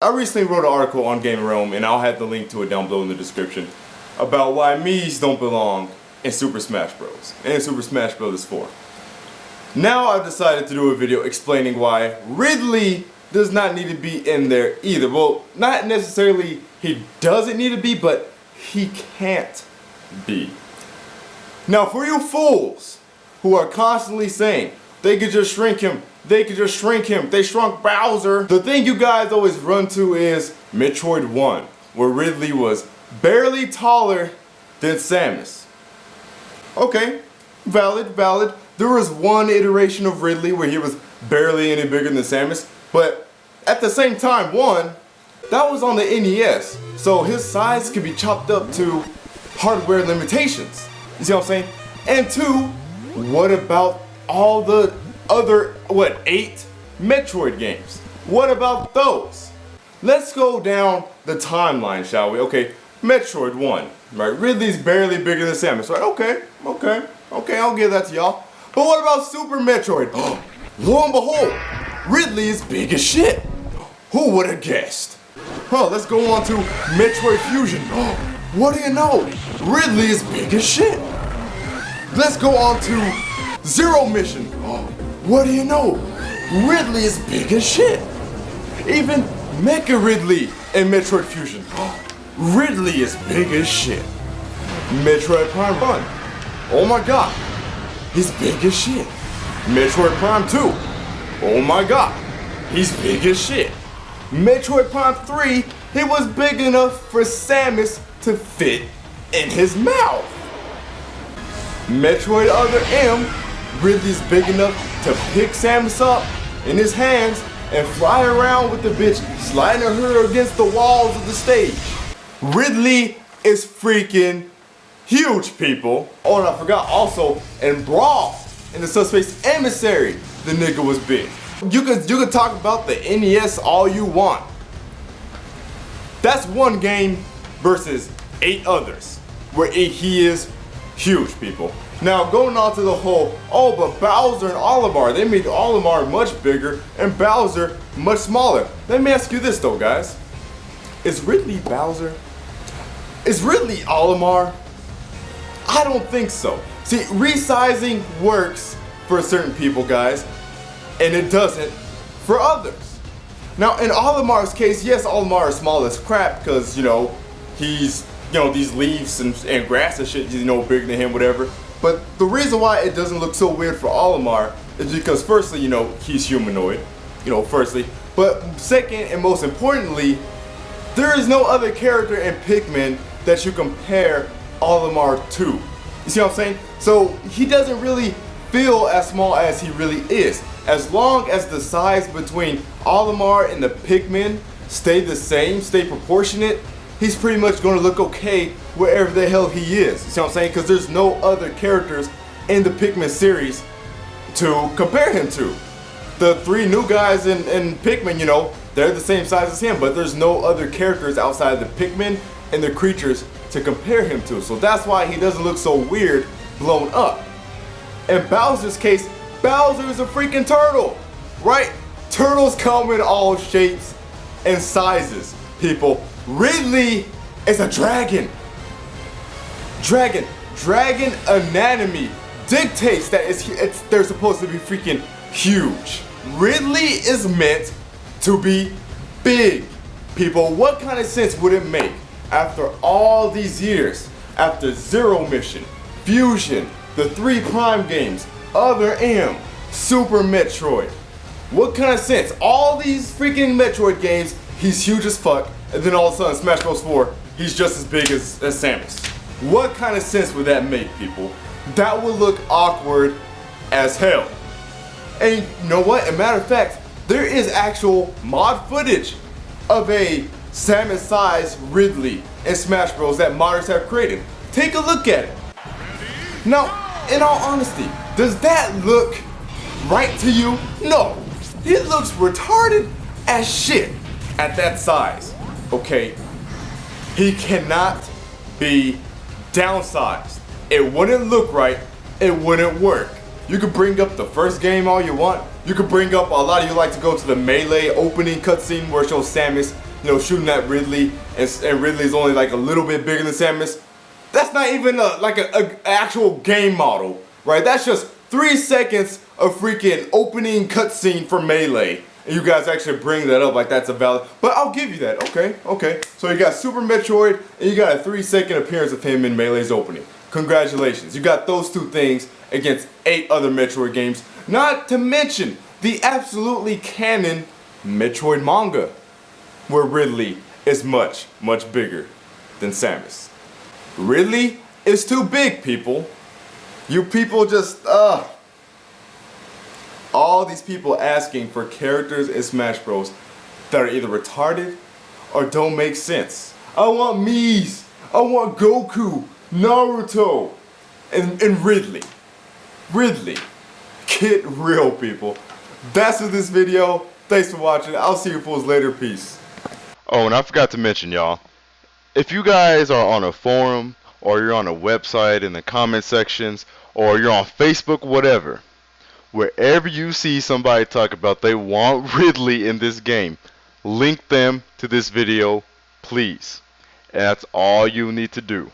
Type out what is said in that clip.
I recently wrote an article on Game Realm, and I'll have the link to it down below in the description, about why Mii's don't belong in Super Smash Bros. and Super Smash Bros. 4. Now I've decided to do a video explaining why Ridley does not need to be in there either. Well, not necessarily he doesn't need to be, but he can't be. Now for you fools who are constantly saying they could just shrink him, they shrunk Bowser, the thing you guys always run to is Metroid 1, where Ridley was barely taller than Samus. Okay, valid. There was one iteration of Ridley where he was barely any bigger than Samus, but at the same time, one, that was on the NES, so his size could be chopped up to hardware limitations. You see what I'm saying? And two, what about all the other, 8 Metroid games? What about those? Let's go down the timeline, shall we? Okay, Metroid 1, right? Ridley's barely bigger than Samus, right? Okay, I'll give that to y'all. But what about Super Metroid? Lo and behold, Ridley is big as shit. Who would have guessed? Let's go on to Metroid Fusion. What do you know? Ridley is big as shit. Let's go on to Zero Mission. What do you know? Ridley is big as shit. Even Mecha Ridley in Metroid Fusion. Ridley is big as shit. Metroid Prime 1. Oh my god. He's big as shit. Metroid Prime 2. Oh my god. He's big as shit. Metroid Prime 3, he was big enough for Samus to fit in his mouth. Metroid Other M, Ridley's big enough to pick Samus up in his hands and fly around with the bitch, sliding her against the walls of the stage. Ridley is freaking huge, people. Oh, and I forgot also, in Brawl, in the Subspace Emissary, the nigga was big. You could talk about the NES all you want. That's one game versus 8 others, where he is huge, people. Now going on to the whole, but Bowser and Olimar, they made Olimar much bigger and Bowser much smaller. Let me ask you this though, guys. Is Ridley Bowser? Is Ridley Olimar? I don't think so. See, resizing works for certain people, guys, and it doesn't for others. Now in Olimar's case, yes, Olimar is small as crap because, he's, these leaves and grass and shit, bigger than him, whatever. But the reason why it doesn't look so weird for Olimar is because firstly, he's humanoid, firstly. But second and most importantly, there is no other character in Pikmin that you compare Olimar to. You see what I'm saying? So he doesn't really feel as small as he really is. As long as the size between Olimar and the Pikmin stay the same, stay proportionate, he's pretty much going to look okay wherever the hell he is. You see what I'm saying? Because there's no other characters in the Pikmin series to compare him to. The 3 new guys in Pikmin, they're the same size as him, but there's no other characters outside of the Pikmin and the creatures to compare him to. So that's why he doesn't look so weird blown up. In Bowser's case, Bowser is a freaking turtle, right? Turtles come in all shapes and sizes, people. Ridley is a dragon. Dragon anatomy dictates that they're supposed to be freaking huge. Ridley is meant to be big, people. What kind of sense would it make after all these years, after Zero Mission, Fusion, the 3 Prime games, Other M, Super Metroid? What kind of sense? All these freaking Metroid games, he's huge as fuck, and then all of a sudden Smash Bros. 4, he's just as big as Samus. What kind of sense would that make, people? That would look awkward as hell. And you know what? As a matter of fact, there is actual mod footage of a Samus-sized Ridley in Smash Bros. That modders have created. Take a look at it. Now, in all honesty, does that look right to you? No. It looks retarded as shit at that size. Okay, he cannot be downsized. It wouldn't look right. It wouldn't work. You could bring up the first game all you want. You could bring up, a lot of you like to go to the Melee opening cutscene where it shows Samus you know, shooting at Ridley, and Ridley's only like a little bit bigger than Samus. That's not even like a actual game model, right? That's just 3 seconds of freaking opening cutscene for Melee. And you guys actually bring that up like that's a valid, but I'll give you that. Okay. So you got Super Metroid, and you got a 3-second appearance of him in Melee's opening. Congratulations. You got those 2 things against 8 other Metroid games, not to mention the absolutely canon Metroid manga, where Ridley is much, much bigger than Samus. Ridley is too big, people. You people just, all these people asking for characters in Smash Bros. That are either retarded or don't make sense. I want Mii's, I want Goku, Naruto, and Ridley. Ridley. Get real, people. That's it for this video. Thanks for watching. I'll see you fools later. Peace. Oh, and I forgot to mention, y'all, if you guys are on a forum, or you're on a website in the comment sections, or you're on Facebook, whatever, wherever you see somebody talk about they want Ridley in this game, link them to this video, please. And that's all you need to do.